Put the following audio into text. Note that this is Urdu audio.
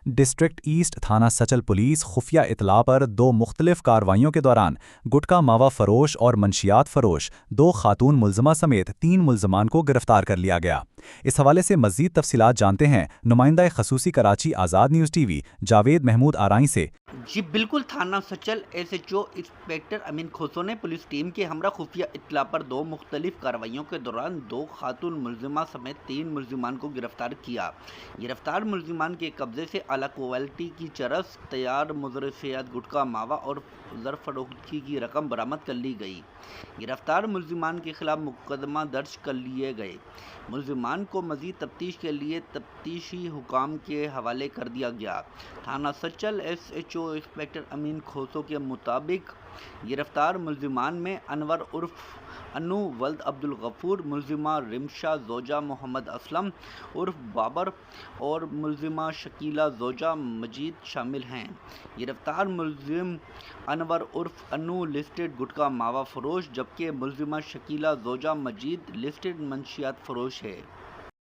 ڈسٹرکٹ ایسٹ تھانہ سچل پولیس خفیہ اطلاع پر 2 مختلف کارروائیوں کے دوران گٹکا ماوا فروش اور منشیات فروش 2 خاتون ملزمہ سمیت 3 ملزمان کو گرفتار کر لیا گیا۔ اس حوالے سے مزید تفصیلات جانتے ہیں نمائندہ خصوصی Karachi Azad news T V Javed Mahmood Arain سے۔ جی بالکل، تھانہ Sachal S H O inspector Amin Khoso نے پولیس ٹیم کے ہمراہ خفیہ اطلاع پر 2 مختلف کارروائیوں کے دوران 2 خاتون ملزمہ سمیت 3 ملزمان کو گرفتار کیا۔ گرفتار ملزمان کے قبضے سے اعلیٰ کوالٹی کی چرس، تیار مضر صحت گٹکا ماوا اور زر فروختی کی رقم برآمد کر لی گئی۔ گرفتار ملزمان کے خلاف مقدمہ درج کر لیے گئے۔ ملزمان کو مزید تفتیش کے لیے تفتیشی حکام کے حوالے کر دیا گیا۔ تھانہ Sachal S H O inspector Amin Khoso کے مطابق گرفتار ملزمان میں انور عرف انو ولد عبدالغفور، ملزمہ رمشا زوجہ محمد اسلم عرف بابر اور ملزمہ شکیلہ زوجہ مجید شامل ہیں۔ گرفتار ملزم انور عرف انو لسٹڈ گٹکا ماوا فروش جبکہ ملزمہ شکیلہ زوجہ مجید لسٹڈ منشیات فروش ہے۔